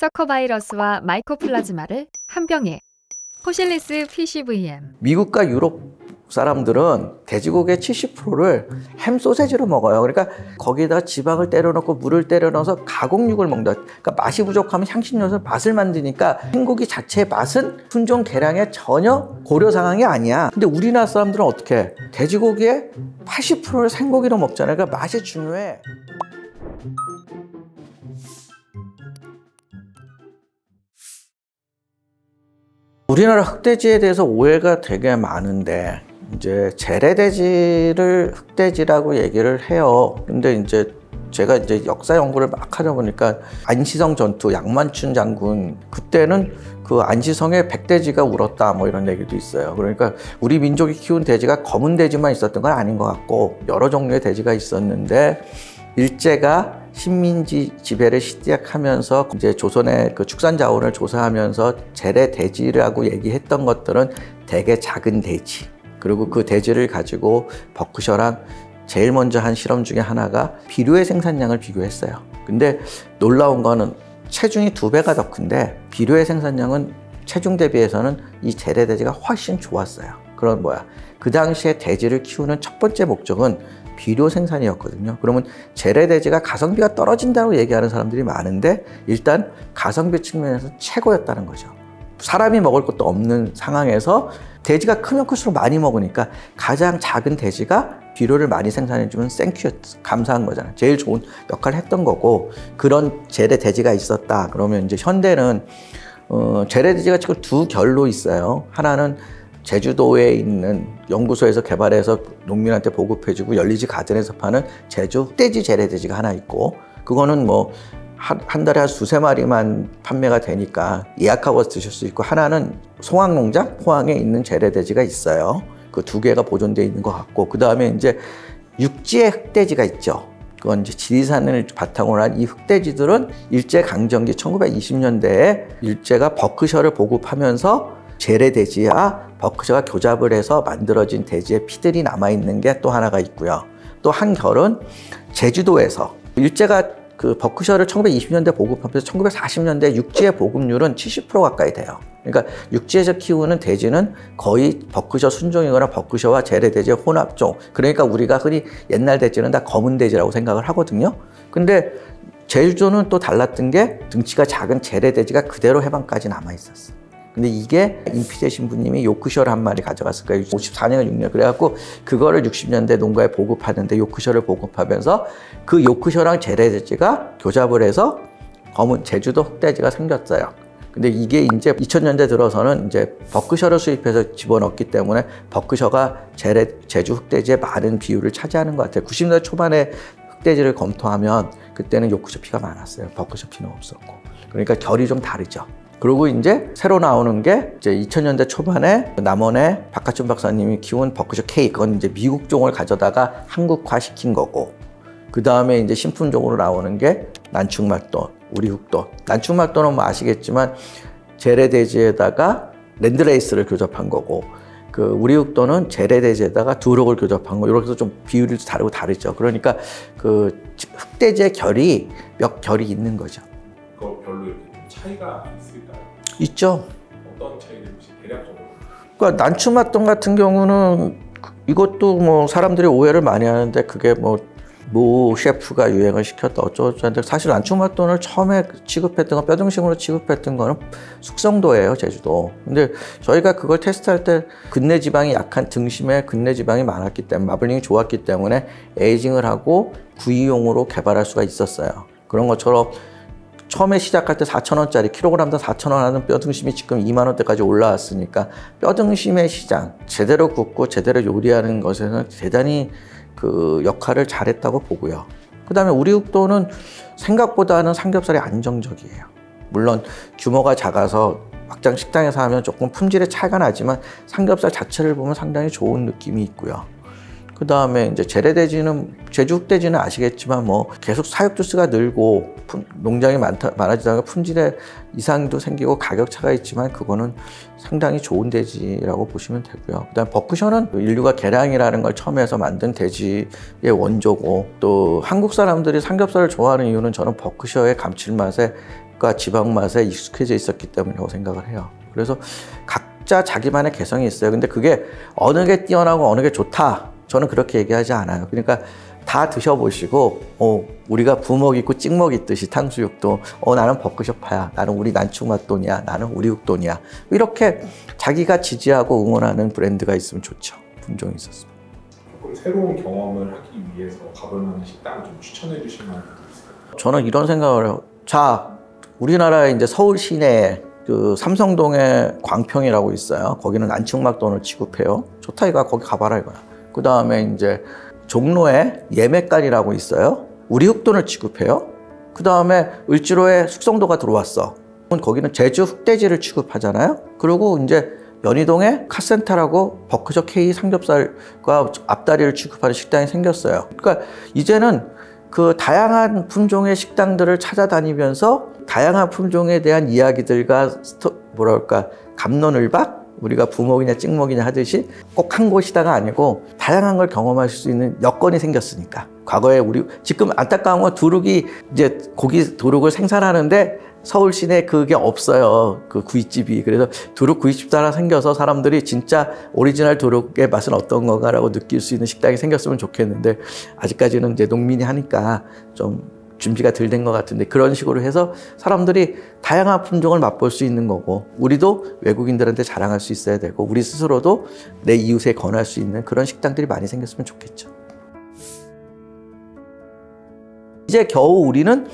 서커바이러스와 마이코플라즈마를 한 병에 포실리스 PCVM. 미국과 유럽 사람들은 돼지고기의 70%를 햄 소세지로 먹어요. 그러니까 거기다 지방을 때려 넣고 물을 때려 넣어서 가공육을 먹는다. 그러니까 맛이 부족하면 향신료에서 맛을 만드니까 생고기 자체의 맛은 품종 개량에 전혀 고려 상황이 아니야. 근데 우리나라 사람들은 어떻게 해? 돼지고기의 80%를 생고기로 먹잖아요. 그러니까 맛이 중요해. 우리나라 흑돼지에 대해서 오해가 되게 많은데 이제 재래돼지를 흑돼지라고 얘기를 해요. 근데 이제 제가 이제 역사 연구를 막 하다 보니까 안시성 전투 양만춘 장군 그때는 그 안시성에 백돼지가 울었다 뭐 이런 얘기도 있어요. 그러니까 우리 민족이 키운 돼지가 검은 돼지만 있었던 건 아닌 것 같고 여러 종류의 돼지가 있었는데 일제가 식민지 지배를 시작하면서 이제 조선의 그 축산 자원을 조사하면서 재래 돼지라고 얘기했던 것들은 대개 작은 돼지, 그리고 그 돼지를 가지고 버크셔랑 제일 먼저 한 실험 중에 하나가 비료의 생산량을 비교했어요. 근데 놀라운 거는 체중이 2배가 더 큰데 비료의 생산량은 체중 대비해서는 이 재래 돼지가 훨씬 좋았어요. 그런 뭐야? 그 당시에 돼지를 키우는 첫 번째 목적은 비료 생산이었거든요. 그러면 재래돼지가 가성비가 떨어진다고 얘기하는 사람들이 많은데 일단 가성비 측면에서 최고였다는 거죠. 사람이 먹을 것도 없는 상황에서 돼지가 크면 클수록 많이 먹으니까 가장 작은 돼지가 비료를 많이 생산해주면 땡큐, 감사한 거잖아요. 제일 좋은 역할을 했던 거고, 그런 재래돼지가 있었다. 그러면 이제 현대는 재래돼지가 지금 두 결로 있어요. 하나는 제주도에 있는 연구소에서 개발해서 농민한테 보급해주고 열리지 가든에서 파는 제주 흑돼지 재래돼지가 하나 있고, 그거는 뭐 한 달에 한 2~3마리만 판매가 되니까 예약하고 드실 수 있고, 하나는 송악농장 포항에 있는 재래돼지가 있어요. 그 두 개가 보존되어 있는 것 같고, 그 다음에 이제 육지의 흑돼지가 있죠. 그건 이제 지리산을 바탕으로 한 이 흑돼지들은 일제강점기 1920년대에 일제가 버크셔를 보급하면서 재래돼지와 버크셔가 교잡을 해서 만들어진 돼지의 피들이 남아있는 게 또 하나가 있고요. 또 한 결은 제주도에서 일제가 그 버크셔를 1920년대 보급하면서 1940년대 육지의 보급률은 70% 가까이 돼요. 그러니까 육지에서 키우는 돼지는 거의 버크셔 순종이거나 버크셔와 재래돼지의 혼합종. 그러니까 우리가 흔히 옛날 돼지는 다 검은 돼지라고 생각을 하거든요. 근데 제주도는 또 달랐던 게 등치가 작은 재래돼지가 그대로 해방까지 남아있었어. 근데 이게 임피제 신부님이 요크셔를 한 마리 가져갔을 거예요. 54년, 6년. 그래갖고 그거를 60년대 농가에 보급하는데 요크셔를 보급하면서 그 요크셔랑 재래돼지가 교잡을 해서 검은 제주도 흑돼지가 생겼어요. 근데 이게 이제 2000년대 들어서는 이제 버크셔를 수입해서 집어넣기 때문에 버크셔가 제주 흑돼지의 많은 비율을 차지하는 것 같아요. 90년대 초반에 흑돼지를 검토하면 그때는 요크셔 피가 많았어요. 버크셔 피는 없었고. 그러니까 결이 좀 다르죠. 그리고 이제 새로 나오는 게 이제 2000년대 초반에 남원의 박하춘 박사님이 키운 버크셔 K, 그건 이제 미국 종을 가져다가 한국화 시킨 거고, 그 다음에 이제 신품종으로 나오는 게 난충말돈, 우리흑돈. 난충말돈은 뭐 아시겠지만 재래돼지에다가 랜드레이스를 교접한 거고, 그 우리흑돈은 재래돼지에다가 두록을 교접한 거. 이렇게 해서 좀 비율이 다르죠. 그러니까 그 흑돼지의 결이 몇 결이 있는 거죠. 그 별로 이렇게 차이가 있을까요? 있죠. 어떤 차이들이 혹시 대략적으로? 그러니까 난충말돈 같은 경우는 이것도 뭐 사람들이 오해를 많이 하는데 그게 뭐 셰프가 유행을 시켰다 어쩌고저쩌고, 사실 난충말돈을 처음에 취급했던 건 뼈등심으로 취급했던 거는 숙성도예요, 제주도. 근데 저희가 그걸 테스트할 때 근내 지방이 약한 등심에 근내 지방이 많았기 때문에 마블링이 좋았기 때문에 에이징을 하고 구이용으로 개발할 수가 있었어요. 그런 것처럼 처음에 시작할 때 4,000원짜리 킬로그램당 4,000원 하는 뼈등심이 지금 2만 원대까지 올라왔으니까 뼈등심의 시장, 제대로 굽고 제대로 요리하는 것에는 대단히 그 역할을 잘했다고 보고요. 그 다음에 우리흑돈은 생각보다는 삼겹살이 안정적이에요. 물론 규모가 작아서 막장 식당에서 하면 조금 품질의 차이가 나지만 삼겹살 자체를 보면 상당히 좋은 느낌이 있고요. 그 다음에 이제 재래돼지는, 제주 흑돼지는 아시겠지만 뭐 계속 사육 두수가 늘고 농장이 많아지다 보니까 품질에 이상도 생기고 가격 차가 있지만 그거는 상당히 좋은 돼지라고 보시면 되고요. 그 다음에 버크셔는 인류가 개량이라는 걸 처음 해서 만든 돼지의 원조고, 또 한국 사람들이 삼겹살을 좋아하는 이유는 저는 버크셔의 감칠맛에 맛과 지방 맛에 익숙해져 있었기 때문이라고 생각을 해요. 그래서 각자 자기만의 개성이 있어요. 근데 그게 어느 게 뛰어나고 어느 게 좋다, 저는 그렇게 얘기하지 않아요. 그러니까 다 드셔보시고 우리가 부먹 있고 찍먹 있듯이 탕수육도 나는 버크셔파야, 나는 우리 난충맛돈이야, 나는 우리육돈이야, 이렇게 자기가 지지하고 응원하는 브랜드가 있으면 좋죠. 품종이 있었습니다. 조금 새로운 경험을 하기 위해서 가볼 만한 식당 좀 추천해 주실 만한 게 있을까요? 저는 이런 생각을 해요. 자, 우리나라에 이제 서울 시내에 그 삼성동에 광평이라고 있어요. 거기는 난충맛돈을 취급해요. 좋다 이거야. 거기 가봐라 이거야. 그 다음에 이제 종로에 예맥간이라고 있어요. 우리육돈을 취급해요. 그 다음에 을지로에 숙성도가 들어왔어. 거기는 제주 흑돼지를 취급하잖아요. 그리고 이제 연희동에 카센터라고 버크셔 K 삼겹살과 앞다리를 취급하는 식당이 생겼어요. 그러니까 이제는 그 다양한 품종의 식당들을 찾아다니면서 다양한 품종에 대한 이야기들과 갑론을박, 우리가 부먹이냐 찍먹이냐 하듯이 꼭 한 곳이다가 아니고 다양한 걸 경험하실 수 있는 여건이 생겼으니까. 과거에 우리 지금 안타까운 건 두룩이 이제 고기 두룩을 생산하는데 서울 시내에 그게 없어요. 그 구이집이. 그래서 두룩 구이집도 하나 생겨서 사람들이 진짜 오리지널 두룩의 맛은 어떤 건가라고 느낄 수 있는 식당이 생겼으면 좋겠는데, 아직까지는 이제 농민이 하니까 좀 준비가 덜 된 것 같은데, 그런 식으로 해서 사람들이 다양한 품종을 맛볼 수 있는 거고, 우리도 외국인들한테 자랑할 수 있어야 되고, 우리 스스로도 내 이웃에 권할 수 있는 그런 식당들이 많이 생겼으면 좋겠죠. 이제 겨우 우리는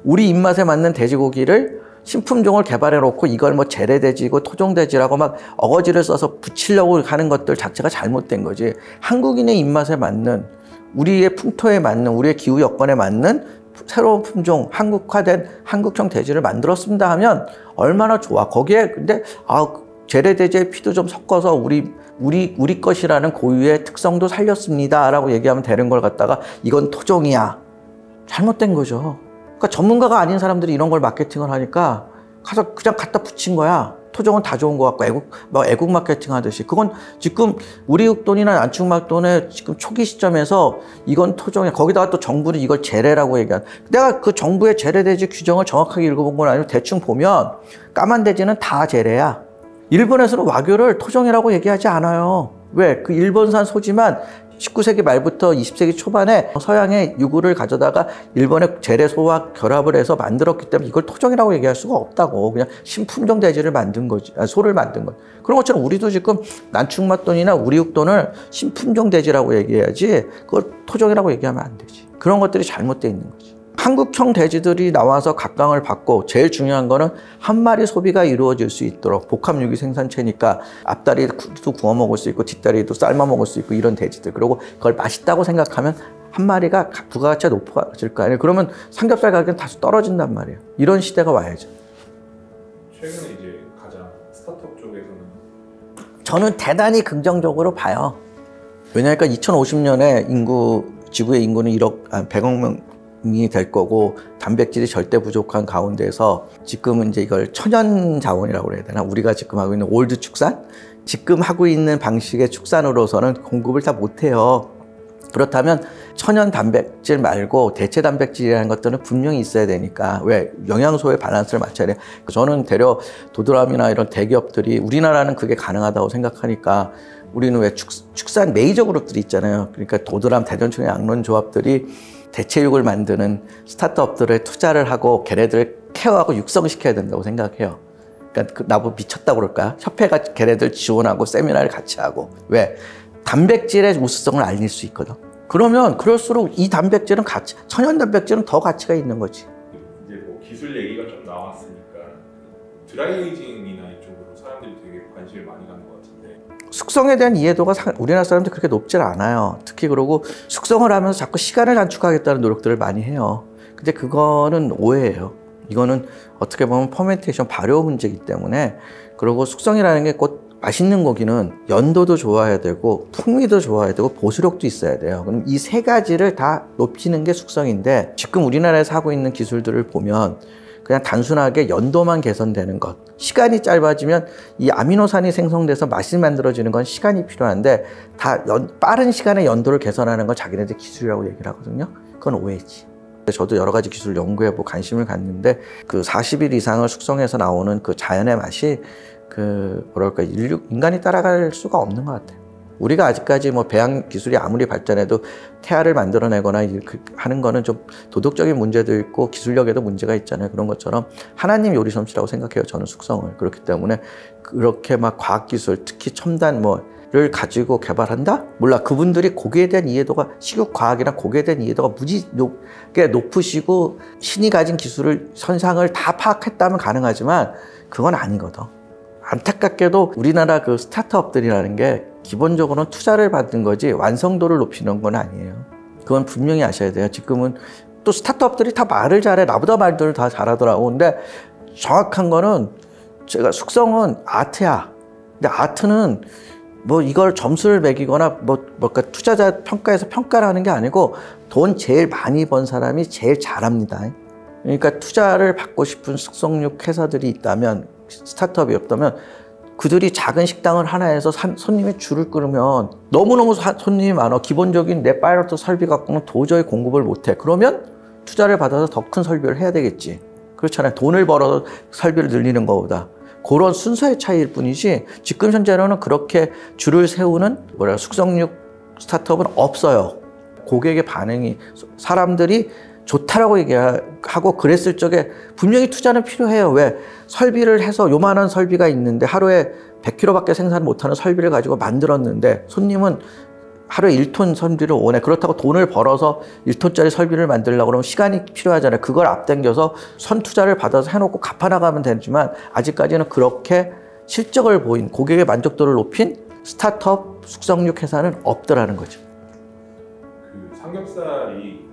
우리 입맛에 맞는 돼지고기를 신품종을 개발해 놓고 이걸 뭐 재래돼지고 토종돼지라고 막 어거지를 써서 붙이려고 하는 것들 자체가 잘못된 거지. 한국인의 입맛에 맞는, 우리의 풍토에 맞는, 우리의 기후 여건에 맞는 새로운 품종, 한국화된 한국형 돼지를 만들었습니다 하면 얼마나 좋아. 거기에 근데 재래돼지의 피도 좀 섞어서 우리 것이라는 고유의 특성도 살렸습니다 라고 얘기하면 되는 걸 갖다가 이건 토종이야. 잘못된 거죠. 그러니까 전문가가 아닌 사람들이 이런 걸 마케팅을 하니까 가서 그냥 갖다 붙인 거야. 토종은 다 좋은 것 같고 애국 마케팅 하듯이. 그건 지금 우리육돈이나 난충맛돈의 지금 초기 시점에서 이건 토종이야. 거기다가 또 정부는 이걸 재래라고 얘기한. 내가 그 정부의 재래돼지 규정을 정확하게 읽어본 건 아니고 대충 보면 까만 돼지는 다 재래야. 일본에서는 와규를 토종이라고 얘기하지 않아요. 왜? 그 일본산 소지만 19세기 말부터 20세기 초반에 서양의 유구를 가져다가 일본의 재래소와 결합을 해서 만들었기 때문에 이걸 토종이라고 얘기할 수가 없다고. 그냥 신품종 돼지를 만든 거지, 소를 만든 거지. 그런 것처럼 우리도 지금 난충맛돈이나 우리육돈을 신품종 돼지라고 얘기해야지 그걸 토종이라고 얘기하면 안 되지. 그런 것들이 잘못되어 있는 거지. 한국형 돼지들이 나와서 각광을 받고, 제일 중요한 거는 한 마리 소비가 이루어질 수 있도록, 복합유기 생산체니까 앞다리도 구워 먹을 수 있고 뒷다리도 삶아 먹을 수 있고 이런 돼지들, 그리고 그걸 맛있다고 생각하면 한 마리가 부가가치가 높아질 거 아니에요. 그러면 삼겹살 가격은 다소 떨어진단 말이에요. 이런 시대가 와야죠. 최근에 이제 가장 스타트업 쪽에서는 저는 대단히 긍정적으로 봐요. 왜냐하니까 2050년에 지구의 인구는 100억 명이 될 거고, 단백질이 절대 부족한 가운데서 지금은 이제 이걸 천연 자원이라고 해야 되나? 우리가 지금 하고 있는 올드 축산? 지금 하고 있는 방식의 축산으로서는 공급을 다 못해요. 그렇다면 천연 단백질 말고 대체 단백질이라는 것들은 분명히 있어야 되니까. 왜? 영양소의 밸런스를 맞춰야 돼. 저는 대려 도드람이나 이런 대기업들이, 우리나라는 그게 가능하다고 생각하니까, 우리는 왜 축산 메이저 그룹들이 있잖아요. 그러니까 도드람, 대전청의 양론조합들이 대체육을 만드는 스타트업들에 투자를 하고 걔네들을 케어하고 육성시켜야 된다고 생각해요. 그러니까 나보고 미쳤다고 그럴까? 협회가 걔네들 지원하고 세미나를 같이 하고. 왜? 단백질의 우수성을 알릴 수 있거든. 그러면 그럴수록 이 단백질은 천연 단백질은 더 가치가 있는 거지. 이제 뭐 기술 얘기가 좀 나왔으니까 드라이에이징이나 이쪽으로 사람들이 되게 관심을 많이 가는 것 같은데, 숙성에 대한 이해도가 우리나라 사람들이 그렇게 높질 않아요. 특히 그러고 숙성을 하면서 자꾸 시간을 단축하겠다는 노력들을 많이 해요. 근데 그거는 오해예요. 이거는 어떻게 보면 퍼멘테이션, 발효 문제이기 때문에. 그리고 숙성이라는 게 곧 맛있는 고기는 연도도 좋아야 되고 풍미도 좋아야 되고 보수력도 있어야 돼요. 그럼 이 세 가지를 다 높이는 게 숙성인데, 지금 우리나라에서 하고 있는 기술들을 보면 그냥 단순하게 연도만 개선되는 것, 시간이 짧아지면 이 아미노산이 생성돼서 맛이 만들어지는 건 시간이 필요한데, 빠른 시간에 연도를 개선하는 건 자기네들 기술이라고 얘기를 하거든요. 그건 오해지. 저도 여러 가지 기술 연구해보고 관심을 갖는데 그 40일 이상을 숙성해서 나오는 그 자연의 맛이 그 뭐랄까 인간이 따라갈 수가 없는 것 같아요. 우리가 아직까지 뭐 배양 기술이 아무리 발전해도 태아를 만들어내거나 하는 거는 좀 도덕적인 문제도 있고 기술력에도 문제가 있잖아요. 그런 것처럼 하나님 요리 솜씨라고 생각해요. 저는 숙성을. 그렇기 때문에 그렇게 막 과학기술, 특히 첨단 를 가지고 개발한다? 몰라. 그분들이 고기에 대한 이해도가, 식육과학이나 고기에 대한 이해도가 무지 높으시고 신이 가진 기술을, 선상을 다 파악했다면 가능하지만 그건 아니거든. 안타깝게도 우리나라 그 스타트업들이라는 게 기본적으로는 투자를 받는 거지 완성도를 높이는 건 아니에요. 그건 분명히 아셔야 돼요. 지금은 또 스타트업들이 다 말을 잘해. 나보다 말들을 다 잘하더라고. 근데 정확한 거는 제가 숙성은 아트야. 근데 아트는 뭐 이걸 점수를 매기거나 뭔가 투자자 평가에서 평가를 하는 게 아니고 돈 제일 많이 번 사람이 제일 잘합니다. 그러니까 투자를 받고 싶은 숙성육 회사들이 있다면, 스타트업이 없다면 그들이 작은 식당을 하나 해서 손님이 줄을 끌으면 너무너무 손님이 많아. 기본적인 내 파이러트 설비 갖고는 도저히 공급을 못해. 그러면 투자를 받아서 더 큰 설비를 해야 되겠지. 그렇잖아요. 돈을 벌어서 설비를 늘리는 것보다. 그런 순서의 차이일 뿐이지 지금 현재로는 그렇게 줄을 세우는 숙성육 스타트업은 없어요. 고객의 반응이, 사람들이 좋다라고 얘기하고 그랬을 적에 분명히 투자는 필요해요. 왜? 설비를 해서 요만한 설비가 있는데 하루에 100kg밖에 생산 못하는 설비를 가지고 만들었는데 손님은 하루에 1톤 설비를 원해. 그렇다고 돈을 벌어서 1톤짜리 설비를 만들려고 그러면 시간이 필요하잖아요. 그걸 앞당겨서 선투자를 받아서 해놓고 갚아나가면 되지만 아직까지는 그렇게 실적을 보인, 고객의 만족도를 높인 스타트업 숙성육 회사는 없더라는 거죠. 그 삼겹살이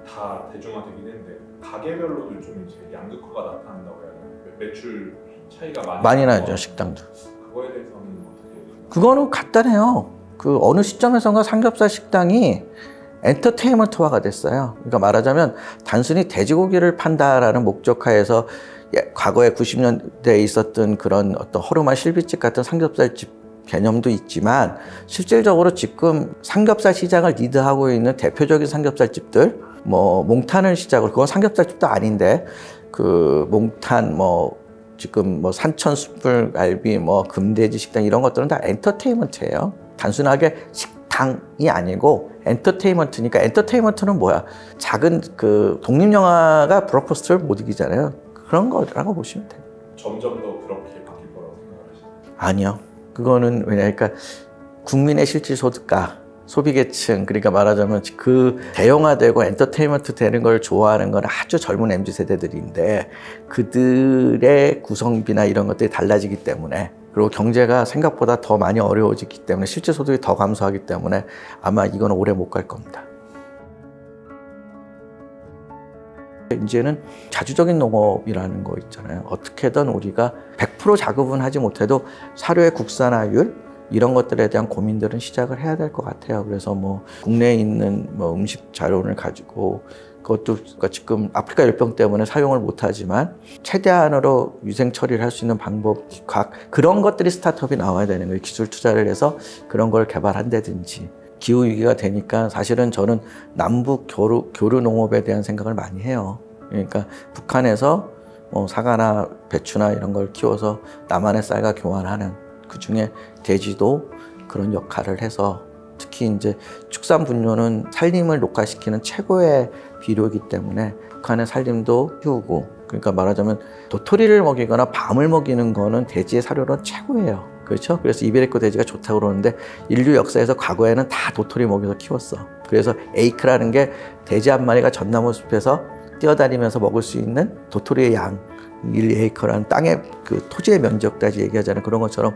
다 대중화되긴 했는데 가게별로도 좀 이제 양극화가 나타난다고 해야 되나? 매출 차이가 많이 나죠, 식당도. 그거에 대해서는 어떻게 보세요? 그거는 간단해요. 그 어느 시점에선가 삼겹살 식당이 엔터테인먼트화가 됐어요. 그러니까 말하자면 단순히 돼지고기를 판다라는 목적하에서 과거에 90년대에 있었던 그런 어떤 허름한 실비집 같은 삼겹살집 개념도 있지만 실질적으로 지금 삼겹살 시장을 리드하고 있는 대표적인 삼겹살집들, 뭐 몽탄을 시작으로, 그건 삼겹살집도 아닌데 그 몽탄, 지금 산천 숯불갈비, 금돼지 식당 이런 것들은 다 엔터테인먼트예요. 단순하게 식당이 아니고 엔터테인먼트니까. 엔터테인먼트는 뭐야? 작은 그 독립영화가 블록버스터를 못 이기잖아요. 그런 거라고 보시면 돼요. 점점 더 그렇게 바뀔 거라고 생각하시나요? 아니요. 그거는 그러니까 국민의 실질 소득가, 소비계층, 그러니까 말하자면 그 대형화되고 엔터테인먼트 되는 걸 좋아하는 건 아주 젊은 MZ세대들인데 그들의 구성비나 이런 것들이 달라지기 때문에, 그리고 경제가 생각보다 더 많이 어려워지기 때문에 실제 소득이 더 감소하기 때문에 아마 이건 오래 못 갈 겁니다. 이제는 자주적인 농업이라는 거 있잖아요. 어떻게든 우리가 100% 자급은 하지 못해도 사료의 국산화율 이런 것들에 대한 고민들은 시작을 해야 될 것 같아요. 그래서 국내에 있는 음식 자료를 가지고, 그것도 지금 아프리카 열병 때문에 사용을 못하지만 최대한으로 위생 처리를 할 수 있는 방법, 그런 것들이 스타트업이 나와야 되는 거예요. 기술 투자를 해서 그런 걸 개발한다든지. 기후 위기가 되니까 사실은 저는 남북 교류 농업에 대한 생각을 많이 해요. 그러니까 북한에서 사과나 배추나 이런 걸 키워서 남한의 쌀과 교환하는, 그중에 돼지도 그런 역할을 해서, 특히 이제 축산분뇨는 산림을 녹화시키는 최고의 비료이기 때문에 북한의 산림도 키우고, 그러니까 말하자면 도토리를 먹이거나 밤을 먹이는 거는 돼지의 사료는 최고예요. 그렇죠? 그래서 이베리코 돼지가 좋다고 그러는데 인류 역사에서 과거에는 다 도토리 먹여서 키웠어. 그래서 에이크라는 게 돼지 한 마리가 전나무 숲에서 뛰어다니면서 먹을 수 있는 도토리의 양, 1에이커라는 땅의 그 토지의 면적까지 얘기하잖아요. 그런 것처럼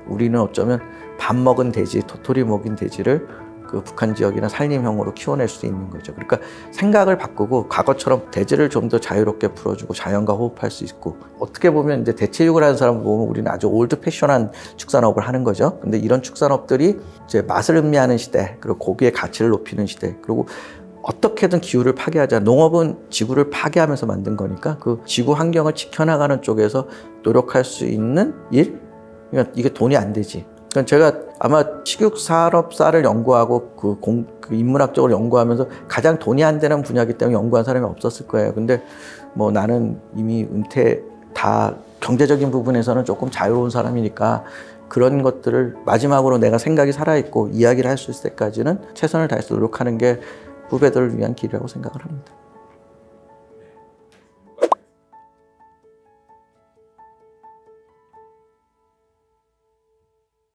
우리는 어쩌면 밥 먹은 돼지, 도토리 먹인 돼지를 그 북한 지역이나 산림형으로 키워낼 수 있는 거죠. 그러니까 생각을 바꾸고 과거처럼 돼지를 좀 더 자유롭게 풀어주고 자연과 호흡할 수 있고, 어떻게 보면 이제 대체육을 하는 사람을 보면 우리는 아주 올드 패션한 축산업을 하는 거죠. 근데 이런 축산업들이 이제 맛을 음미하는 시대, 그리고 고기의 가치를 높이는 시대, 그리고 어떻게든 기후를 파괴하자. 농업은 지구를 파괴하면서 만든 거니까 그 지구 환경을 지켜나가는 쪽에서 노력할 수 있는 일? 그러니까 이게 돈이 안 되지. 그러니까 제가 아마 식육산업사를 연구하고 그 인문학적으로 연구하면서 가장 돈이 안 되는 분야이기 때문에 연구한 사람이 없었을 거예요. 근데 뭐 나는 이미 다 경제적인 부분에서는 조금 자유로운 사람이니까 그런 것들을 마지막으로 내가 생각이 살아있고 이야기를 할 수 있을 때까지는 최선을 다해서 노력하는 게 후배들을 위한 길이라고 생각을 합니다.